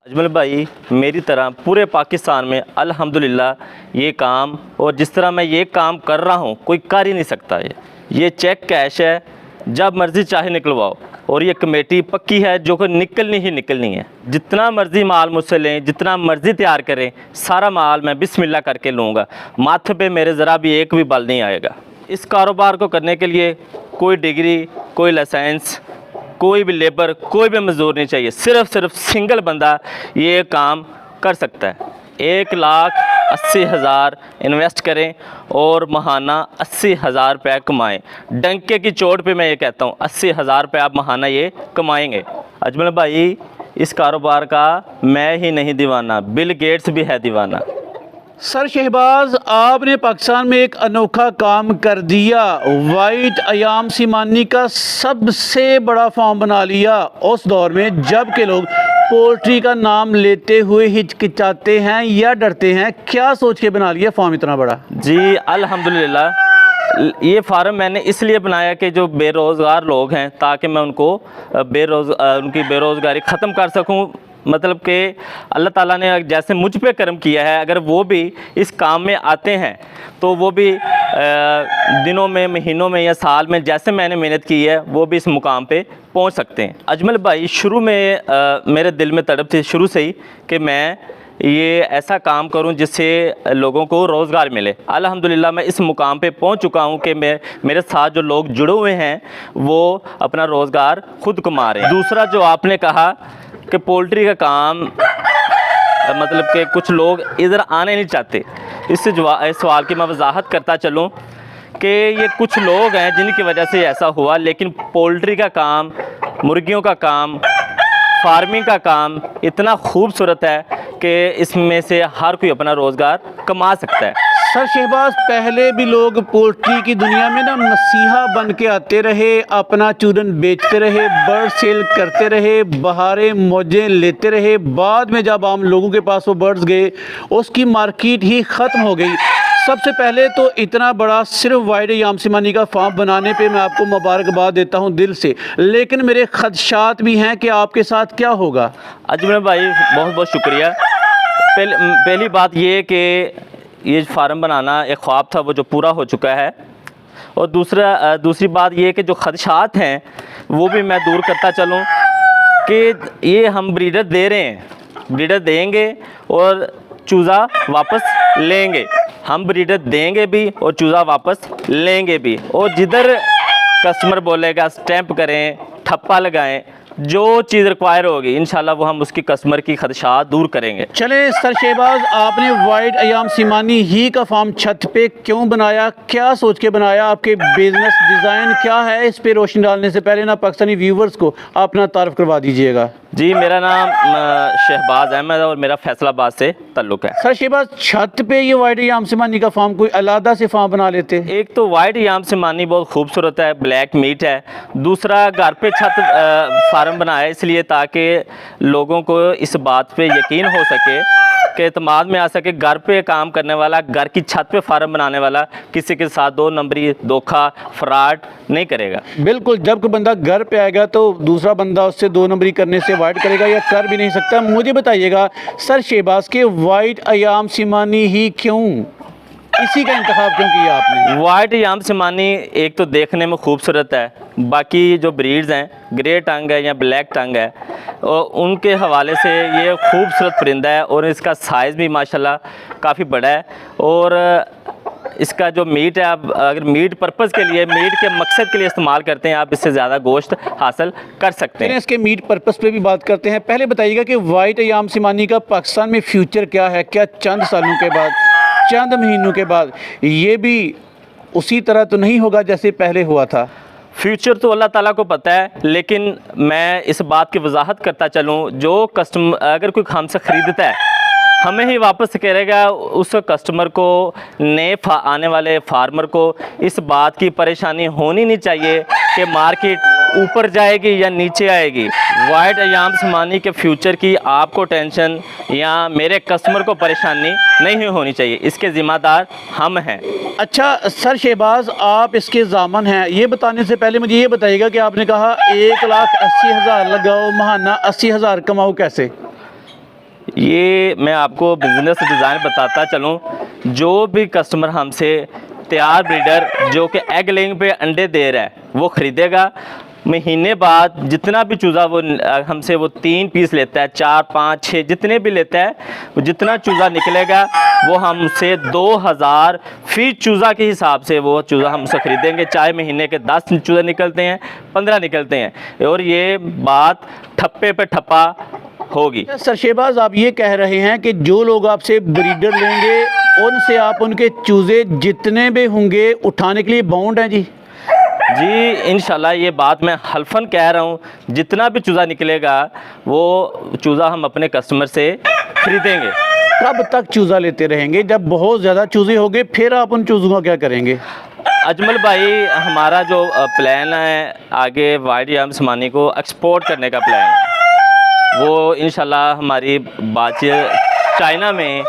अजमल भाई, मेरी तरह पूरे पाकिस्तान में अल्हम्दुलिल्लाह ये काम और जिस तरह मैं ये काम कर रहा हूँ कोई कर ही नहीं सकता। ये चेक कैश है, जब मर्ज़ी चाहे निकलवाओ, और ये कमेटी पक्की है जो कि निकलनी ही निकलनी है। जितना मर्ज़ी माल मुझसे लें, जितना मर्ज़ी तैयार करें, सारा माल मैं बिस्मिल्लाह करके लूँगा। माथे पे मेरे ज़रा भी एक भी बल नहीं आएगा। इस कारोबार को करने के लिए कोई डिग्री, कोई लाइसेंस, कोई भी लेबर, कोई भी मजदूर नहीं चाहिए। सिर्फ सिंगल बंदा ये काम कर सकता है। 1,80,000 इन्वेस्ट करें और महाना 80,000 रुपये कमाएँ। डंके की चोट पे मैं ये कहता हूँ 80,000 रुपये आप महाना ये कमाएंगे। अजमल भाई, इस कारोबार का मैं ही नहीं दीवाना, बिल गेट्स भी है दीवाना। सर शहबाज, आपने पाकिस्तान में एक अनोखा काम कर दिया। वाइट अयाम सिमानी का सबसे बड़ा फार्म बना लिया उस दौर में जब के लोग पोल्ट्री का नाम लेते हुए हिचकिचाते हैं या डरते हैं। क्या सोच के बना लिया फार्म इतना बड़ा? जी अल्हम्दुलिल्लाह, ये फार्म मैंने इसलिए बनाया कि जो बेरोज़गार लोग हैं, ताकि मैं उनको उनकी बेरोज़गारी ख़त्म कर सकूं। मतलब कि अल्लाह ताला ने जैसे मुझ पे करम किया है, अगर वो भी इस काम में आते हैं तो वो भी दिनों में, महीनों में या साल में जैसे मैंने मेहनत की है वो भी इस मुकाम पे पहुंच सकते हैं। अजमल भाई, शुरू में मेरे दिल में तड़प थी शुरू से ही कि मैं ये ऐसा काम करूं जिससे लोगों को रोज़गार मिले। अल्हम्दुलिल्लाह मैं इस मुकाम पे पहुंच चुका हूं कि मेरे साथ जो लोग जुड़े हुए हैं वो अपना रोज़गार खुद कमा रहे हैं। दूसरा जो आपने कहा कि पोल्ट्री का काम, मतलब कि कुछ लोग इधर आने नहीं चाहते, इस सवाल की मैं वजाहत करता चलूँ कि ये कुछ लोग हैं जिनकी वजह से ऐसा हुआ। लेकिन पोल्ट्री का काम, मुर्गियों का काम, फार्मिंग का काम इतना खूबसूरत है कि इसमें से हर कोई अपना रोज़गार कमा सकता है। सर शहबाज, पहले भी लोग पोल्ट्री की दुनिया में ना मसीहा बन के आते रहे, अपना चूरन बेचते रहे, बर्ड सेल करते रहे, बहारें मौजें लेते रहे। बाद में जब आम लोगों के पास वो बर्ड्स गए, उसकी मार्केट ही ख़त्म हो गई। सबसे पहले तो इतना बड़ा सिर्फ वाइट अयाम सिमानी का फार्म बनाने पे मैं आपको मुबारकबाद देता हूँ दिल से, लेकिन मेरे खदशात भी हैं कि आपके साथ क्या होगा। अजमल भाई, बहुत बहुत शुक्रिया। पहली बात ये कि ये फार्म बनाना एक ख्वाब था, वो जो पूरा हो चुका है। और दूसरी बात ये कि जो खदशात हैं वो भी मैं दूर करता चलूँ कि ये हम ब्रीडर दे रहे हैं, ब्रीडर देंगे और चूज़ा वापस लेंगे। हम ब्रीडर देंगे भी और चूज़ा वापस लेंगे भी। और जिधर कस्टमर बोलेगा स्टैंप करें, ठप्पा लगाएं, जो चीज़ रिक्वायर होगी इंशाल्लाह वो हम उसकी कस्टमर की खदशात दूर करेंगे। चले सर शहबाज, आपने वाइट अयाम सिमानी ही का फार्म छत पे क्यों बनाया, क्या सोच के बनाया, आपके बिजनेस डिज़ाइन क्या है? इस पे रोशनी डालने से पहले ना पाकिस्तानी व्यूवर्स को अपना तारफ़ करवा दीजिएगा। जी, मेरा नाम शहबाज अहमद है और मेरा फैसलाबाद से ताल्लुक़ है। सर शहबाज, छत पे ये वाइट अयाम सिमानी का फार्म कोई अलग से फार्म बना लेते? एक तो वाइट अयाम सिमानी बहुत खूबसूरत है, ब्लैक मीट है। दूसरा, घर पे छत फार्म बनाया इसलिए ताकि लोगों को इस बात पे यकीन हो सके कि एतमाद में आ सके, घर पे काम करने वाला, घर की छत पे फार्म बनाने वाला किसी के साथ दो नंबरी, धोखा, फ्रॉड नहीं करेगा। बिल्कुल, जब कोई बंदा घर पे आएगा तो दूसरा बंदा उससे दो नंबरी करने से अवॉइड करेगा या कर भी नहीं सकता। मुझे बताइएगा सर शहबाज के वाइट अयाम सिमानी ही क्यों, इसी का इंतखाब क्यों किया आपने? वाइट अयाम सिमानी एक तो देखने में खूबसूरत है, बाकी जो ब्रीड्स हैं, ग्रे टंग है या ब्लैक टंग है, और उनके हवाले से ये खूबसूरत परिंदा है और इसका साइज़ भी माशाल्लाह काफ़ी बड़ा है। और इसका जो मीट है, आप अगर मीट पर्पज़ के लिए, मीट के मकसद के लिए इस्तेमाल करते हैं, आप इससे ज़्यादा गोश्त हासिल कर सकते हैं। इसके मीट पर्पज़ पे भी बात करते हैं। पहले बताइएगा कि वाइट अयाम सिमानी का पाकिस्तान में फ्यूचर क्या है? क्या चंद सालों के बाद, चंद महीनों के बाद ये भी उसी तरह तो नहीं होगा जैसे पहले हुआ था? फ्यूचर तो अल्लाह ताला को पता है, लेकिन मैं इस बात की वजाहत करता चलूँ, जो कस्टमर अगर कोई हमसे ख़रीदता है हमें ही वापस करेगा, उस कस्टमर को, नए आने वाले फार्मर को इस बात की परेशानी होनी नहीं चाहिए कि मार्केट ऊपर जाएगी या नीचे आएगी। वाइट अयाम सिमानी के फ्यूचर की आपको टेंशन या मेरे कस्टमर को परेशानी नहीं होनी चाहिए, इसके ज़िम्मेदार हम हैं। अच्छा सर शहबाज, आप इसके ज़ामन हैं, ये बताने से पहले मुझे ये बताइएगा कि आपने कहा 1,80,000 लगाओ महाना 80,000 कमाओ, कैसे? ये मैं आपको बिजनेस डिज़ाइन बताता चलूँ। जो भी कस्टमर हमसे तैयार ब्रीडर जो कि एग लेइंग पे अंडे दे रहा है वो ख़रीदेगा, महीने बाद जितना भी चूज़ा वो हमसे वो 3 पीस लेता है, 4, 5, 6 जितने भी लेता है, वो जितना चूज़ा निकलेगा वो हमसे 2000 फी चूज़ा के हिसाब से वो चूज़ा हमसे ख़रीदेंगे। चाहे महीने के 10 चूज़े निकलते हैं, 15 निकलते हैं, और ये बात ठप्पे पे ठप्पा होगी। सर शहबाज, आप ये कह रहे हैं कि जो लोग आपसे ब्रीडर लेंगे उनसे आप उनके चूज़े जितने भी होंगे उठाने के लिए बाउंड हैं जी? जी इंशाल्लाह ये बात मैं हल्फन कह रहा हूँ, जितना भी चूज़ा निकलेगा वो चूज़ा हम अपने कस्टमर से ख़रीदेंगे। कब तक चूज़ा लेते रहेंगे? जब बहुत ज़्यादा चूज़े हो गए फिर आप उन चूज़ों का क्या करेंगे? अजमल भाई, हमारा जो प्लान है आगे वाइट याम समानी को एक्सपोर्ट करने का प्लान है। वो इंशाल्लाह हमारी बातचीत चाइना में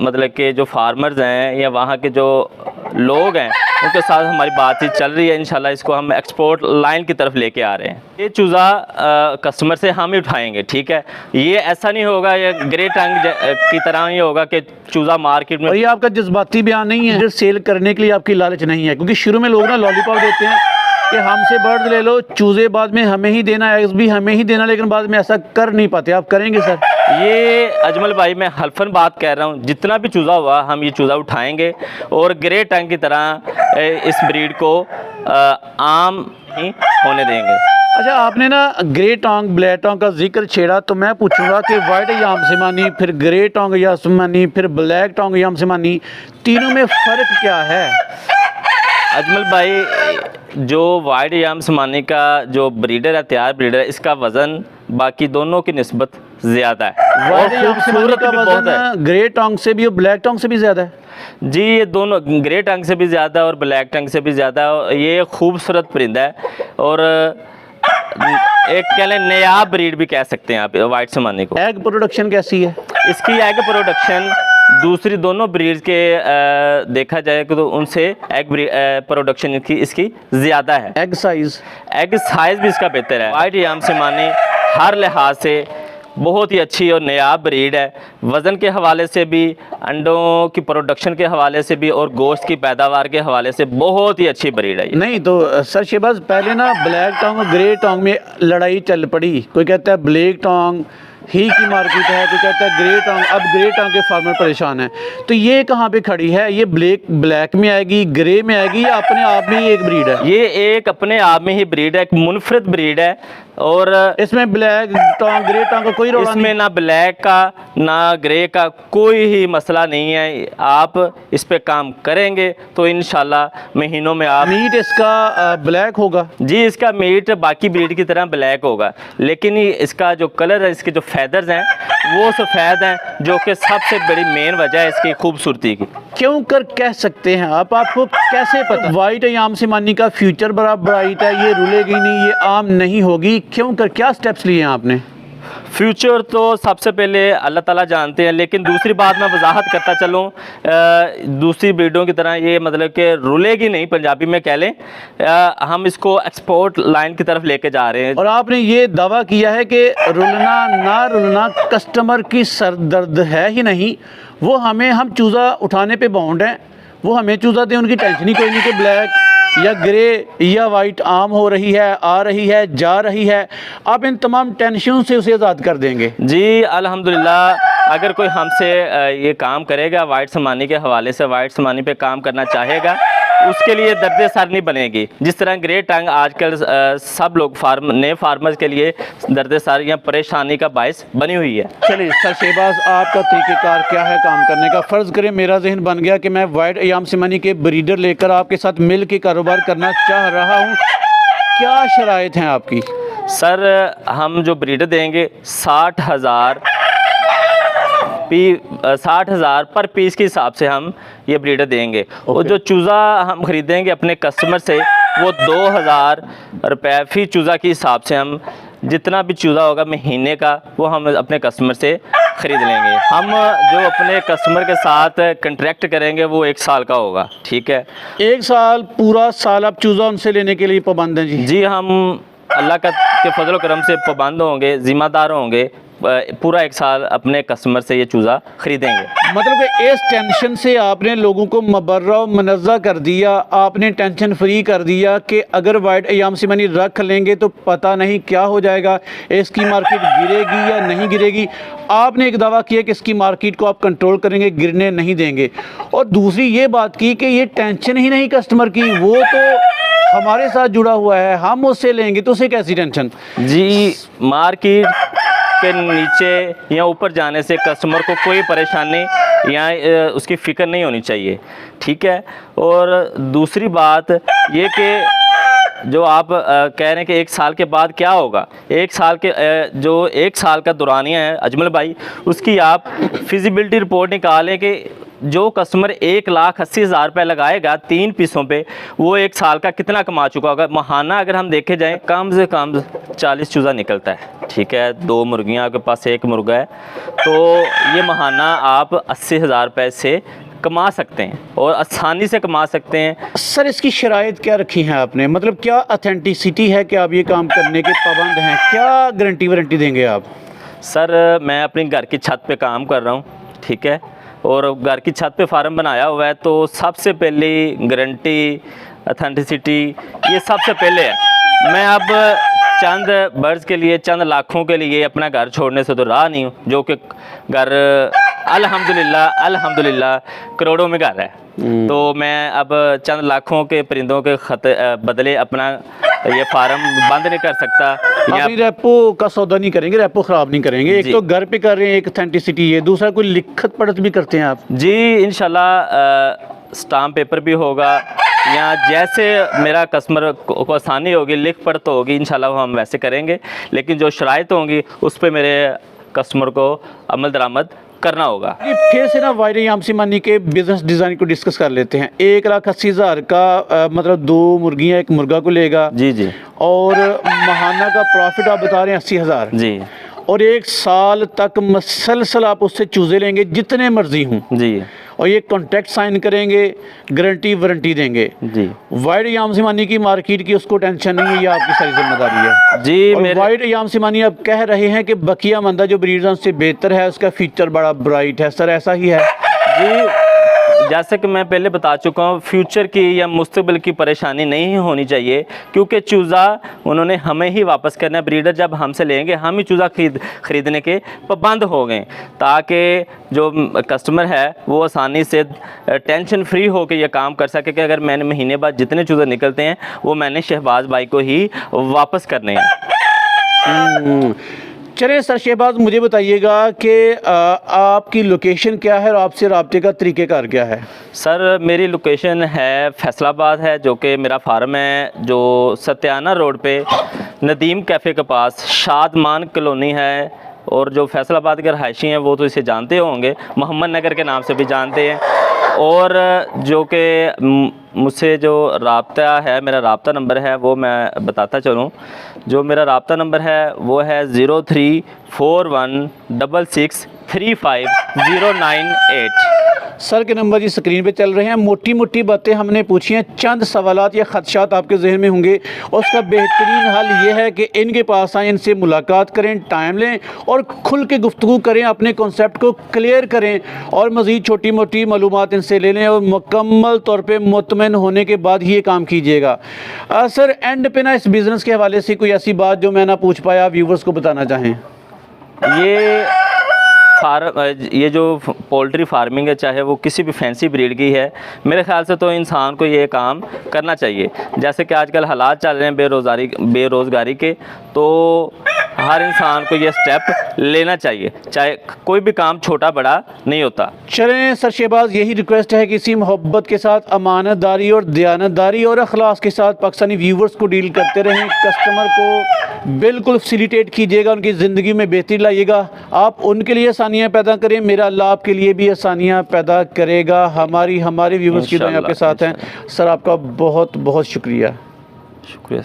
मतलब कि जो फार्मर्स हैं या वहाँ के जो लोग हैं उनके साथ हमारी बातचीत चल रही है। इंशाल्लाह इसको हम एक्सपोर्ट लाइन की तरफ लेके आ रहे हैं। ये चूज़ा कस्टमर से हम ही उठाएंगे, ठीक है? ये ऐसा नहीं होगा ये ग्रे टंग की तरह ही होगा कि चूज़ा मार्केट में। और ये आपका जज्बाती बयान नहीं है, जो सेल करने के लिए आपकी लालच नहीं है, क्योंकि शुरू में लोग ना लॉलीपॉप देते हैं कि हमसे बर्ड ले लो, चूज़े बाद में हमें ही देना, एग्स भी हमें ही देना, लेकिन बाद में ऐसा कर नहीं पाते। आप करेंगे सर? ये अजमल भाई मैं हल्फन बात कह रहा हूँ, जितना भी चूज़ा हुआ हम ये चूज़ा उठाएंगे और ग्रे टंग की तरह इस ब्रीड को आम ही होने देंगे। अच्छा, आपने ना ग्रे टोंग ब्लैक टोंग का जिक्र छेड़ा, तो मैं पूछूंगा कि वाइट याम सिमानी, फिर ग्रे टोंग याम सिमानी, फिर ब्लैक टोंग याम सिमानी, तीनों में फ़र्क क्या है? अजमल भाई, जो वाइट याम सिमानी का जो ब्रीडर है, तैयार ब्रीडर है, इसका वज़न बाकी दोनों की निस्बत ज़्यादा है वाइट और याम सिमानी खूबसूरत का भी बहुत है। वजन ग्रे टोंग से भी और ब्लैक टोंग से भी ज़्यादा है? जी, ये दोनों ग्रे टंग से भी ज़्यादा और ब्लैक टंग से भी ज़्यादा। ये खूबसूरत परिंदा है और एक कह लें नया ब्रीड भी कह सकते हैं आप वाइट सिमानी को। एग प्रोडक्शन कैसी है इसकी? एग प्रोडक्शन दूसरी दोनों ब्रीड्स के देखा जाए तो उनसे एग प्रोडक्शन इसकी ज़्यादा है। Egg size? एग साइज़ भी इसका बेहतर है। वाइट याम सिमानी हर लिहाज से बहुत ही अच्छी और नायाब ब्रीड है। वज़न के हवाले से भी, अंडों की प्रोडक्शन के हवाले से भी और गोश्त की पैदावार के हवाले से बहुत ही अच्छी ब्रीड है ये। नहीं तो सर शहबाज, पहले ना ब्लैक टोंग और ग्रे टोंग में लड़ाई चल पड़ी। कोई कहता है ब्लैक टोंग ही की मार्केट है, कोई कहता है ग्रे टोंग। अब ग्रे टोंग के फार्मर परेशान हैं, तो ये कहाँ पे खड़ी है? ये ब्लैक में आएगी, ग्रे में आएगी, या अपने आप में ही एक ब्रीड है? ये एक अपने आप में ही ब्रीड है, एक मुनफरद ब्रीड है। और इसमें ब्लैक टोंग ग्रे टोंग का कोई रोल नहीं? इसमें ना ब्लैक का ना ग्रे का कोई ही मसला नहीं है। आप इस पे काम करेंगे तो इंशाल्लाह महीनों में आप। मीट इसका ब्लैक होगा? जी, इसका मीट बाकी ब्रीड की तरह ब्लैक होगा, लेकिन इसका जो कलर है, इसके जो फैदर्स हैं वो सफ़ेद हैं, जो कि सबसे बड़ी मेन वजह है इसकी खूबसूरती की। क्यों कर कह सकते हैं आप? आपको कैसे पता वाइट याम सिमानी का फ्यूचर बड़ा ब्राइट है, ये रुलेगी नहीं, ये आम नहीं होगी? क्यों कर, क्या स्टेप्स लिए हैं आपने? फ्यूचर तो सबसे पहले अल्लाह ताला जानते हैं, लेकिन दूसरी बात मैं वजाहत करता चलूँ, दूसरी ब्रीडों की तरह ये मतलब कि रुलेगी नहीं, पंजाबी में कह लें। हम इसको एक्सपोर्ट लाइन की तरफ लेके जा रहे हैं। और आपने ये दावा किया है कि रुलना ना रुलना कस्टमर की सर दर्द है ही नहीं, वो हमें, हम चूज़ा उठाने पे बाउंड हैं, वो हमें चूज़ा दें, उनकी टेंशन ही कोई नहीं कि ब्लैक या ग्रे या वाइट आम हो रही है, आ रही है, जा रही है। आप इन तमाम टेंशन से उसे आज़ाद कर देंगे? जी अल्हम्दुलिल्लाह, अगर कोई हमसे ये काम करेगा वाइट सिमानी के हवाले से, वाइट सिमानी पे काम करना चाहेगा, उसके लिए दर्द सर नहीं बनेगी। जिस तरह ग्रे टंग आजकल सब लोग नए फार्मर्स के लिए दर्द सर या परेशानी का बायस बनी हुई है। चलिए सर शहबाज, आपका तरीक़ेकार क्या है काम करने का? फ़र्ज़ करें मेरा जहन बन गया कि मैं वाइट याम सिमानी के ब्रीडर लेकर आपके साथ मिल के कारोबार करना चाह रहा हूँ, क्या शराइत हैं आपकी? सर, हम जो ब्रीडर देंगे 60,000 पर पीस के हिसाब से हम ये ब्रीडर देंगे। और जो चूज़ा हम ख़रीदेंगे अपने कस्टमर से वो 2000 रुपये फ़ी चूज़ा के हिसाब से, हम जितना भी चूज़ा होगा महीने का वो हम अपने कस्टमर से ख़रीद लेंगे। हम जो अपने कस्टमर के साथ कंट्रैक्ट करेंगे वो 1 साल का होगा, ठीक है? 1 साल, पूरा साल आप चूज़ा उनसे लेने के लिए पाबंद हैं? जी जी, हम अल्लाह के फजल करम से पाबंद होंगे, ज़िम्मेदार होंगे पूरा 1 साल अपने कस्टमर से ये चूज़ा ख़रीदेंगे। मतलब कि इस टेंशन से आपने लोगों को मबर्रा मनज़्ज़ा कर दिया, आपने टेंशन फ्री कर दिया कि अगर वाइट अयाम से मनी रख लेंगे तो पता नहीं क्या हो जाएगा, इसकी मार्केट गिरेगी या नहीं गिरेगी। आपने एक दावा किया कि इसकी मार्केट को आप कंट्रोल करेंगे, गिरने नहीं देंगे। और दूसरी ये बात की कि ये टेंशन ही नहीं कस्टमर की, वो तो हमारे साथ जुड़ा हुआ है, हम उससे लेंगे तो उसे कैसी टेंशन। जी, मार्केट के नीचे या ऊपर जाने से कस्टमर को कोई परेशानी या उसकी फ़िक्र नहीं होनी चाहिए, ठीक है। और दूसरी बात ये कि जो आप कह रहे हैं कि 1 साल के बाद क्या होगा, 1 साल के जो 1 साल का दुरानिया है अजमल भाई, उसकी आप फिजिबिलिटी रिपोर्ट निकालें कि जो कस्टमर 1,80,000 रुपये लगाएगा 3 पीसों पे, वो 1 साल का कितना कमा चुका होगा। महाना अगर हम देखे जाएँ कम से कम 40 चूज़ा निकलता है, ठीक है। 2 मुर्गियाँ आपके पास, 1 मुर्गा है, तो ये महाना आप 80,000 रुपये से कमा सकते हैं और आसानी से कमा सकते हैं। सर इसकी शराइत क्या रखी हैं आपने, मतलब क्या अथेंटिसिटी है कि आप ये काम करने के पाबंद हैं, क्या गारंटी वारंटी देंगे आप। सर मैं अपनी घर की छत पे काम कर रहा हूँ, ठीक है, और घर की छत पे फार्म बनाया हुआ है, तो सबसे पहली गारंटी अथेंटिसिटी ये सबसे पहले है। मैं अब चंद बर्ड्स के लिए, चंद लाखों के लिए अपना घर छोड़ने से तो रहा नहीं हूँ, जो कि घर अल्हम्दुलिल्लाह करोड़ों में घर है। तो मैं अब चंद लाखों के परिंदों के बदले अपना ये फार्म बंद नहीं कर सकता। आप रेपो का सौदा नहीं करेंगे, रेपो ख़राब नहीं करेंगे। एक तो घर पे कर रहे हैं, एक अथेंटिसिटी है, दूसरा कोई लिखत पढ़त भी करते हैं आप। जी इंशाल्लाह स्टाम्प पेपर भी होगा, या जैसे मेरा कस्टमर को आसानी होगी, लिख पढ़ तो होगी, इंशाल्लाह वो हम वैसे करेंगे। लेकिन जो शराइत होंगी उस पर मेरे कस्टमर को अमल दरामद करना होगा। फिर से ना वाइड अयाम से मनी के बिजनेस डिज़ाइन को डिस्कस कर लेते हैं। 1,80,000 का मतलब 2 मुर्गियाँ 1 मुर्गा को लेगा जी जी, और महाना का प्रॉफिट आप बता रहे हैं 80,000 जी, और 1 साल तक मसलसल आप उससे चूज़े लेंगे जितने मर्जी हों जी, और ये कॉन्ट्रैक्ट साइन करेंगे, गारंटी वारंटी देंगे जी। वाइड अयाम सिमानी की मार्केट की उसको टेंशन नहीं है, ये आपकी सारी जिम्मेदारी है जी। और वाइड अयाम सिमानी अब कह रहे हैं कि बकिया मंदा जो ब्रीडर से बेहतर है, उसका फीचर बड़ा ब्राइट है। सर ऐसा ही है जी, जैसे कि मैं पहले बता चुका हूँ, फ्यूचर की या मुस्तकबिल की परेशानी नहीं होनी चाहिए, क्योंकि चूज़ा उन्होंने हमें ही वापस करना है। ब्रीडर जब हमसे लेंगे हम ही चूज़ा ख़रीदने के पाबंद हो गए, ताकि जो कस्टमर है वो आसानी से टेंशन फ्री हो के ये काम कर सके कि अगर मैंने महीने बाद जितने चूज़े निकलते हैं वो मैंने शहबाज भाई को ही वापस करने हैं। चलिए सर शहबाज, मुझे बताइएगा कि आपकी लोकेशन क्या है और आपसे रब्ते का तरीक़ेकार क्या है। सर मेरी लोकेशन है फैसलाबाद है, जो कि मेरा फार्म है जो सत्याना रोड पे नदीम कैफ़े के पास शादमान कॉलोनी है। और जो फैसलाबाद के रहायशी हैं वो तो इसे जानते होंगे, मोहम्मद नगर के नाम से भी जानते हैं। और जो कि मुझसे जो राब्ता है, मेरा राब्ता नंबर है वो मैं बताता चलूँ। जो मेरा राब्ता नंबर है वो है 034166350998। सर के नंबर जी स्क्रीन पे चल रहे हैं। मोटी मोटी बातें हमने पूछी हैं, चंद सवालात या ख़दशात आपके जहन में होंगे, और उसका बेहतरीन हल ये है कि इनके पास आएँ, इनसे मुलाकात करें, टाइम लें और खुल के गुफ्तगू करें, अपने कॉन्सेप्ट को क्लियर करें और मज़ीद छोटी मोटी मालूमात इनसे ले लें और मुकम्मल तौर पर मुतमईन होने के बाद ही ये काम कीजिएगा। सर एंड पे ना इस बिज़नेस के हवाले से कोई ऐसी बात जो मैं ना पूछ पाया, व्यूवर्स को बताना चाहें। ये जो पोल्ट्री फार्मिंग है, चाहे वो किसी भी फैंसी ब्रीड की है, मेरे ख्याल से तो इंसान को ये काम करना चाहिए। जैसे कि आजकल हालात चल रहे हैं बेरोज़गारी के, तो हर इंसान को ये स्टेप लेना चाहिए, चाहे कोई भी काम छोटा बड़ा नहीं होता। चलें सर शहबाज, यही रिक्वेस्ट है कि इसी मोहब्बत के साथ, अमानतदारी और दयानतदारी और अखलास के साथ पाकिस्तानी व्यूवर्स को डील करते रहें। कस्टमर को बिल्कुल फैसिलिटेट कीजिएगा, उनकी ज़िंदगी में बेहतरी लाइएगा। आप उनके लिए आसानियाँ पैदा करें, मेरा अल्लाह आपके लिए भी आसानियाँ पैदा करेगा। हमारे व्यूवर्स की दुआएं आपके साथ हैं। सर आपका बहुत बहुत शुक्रिया। शुक्रिया।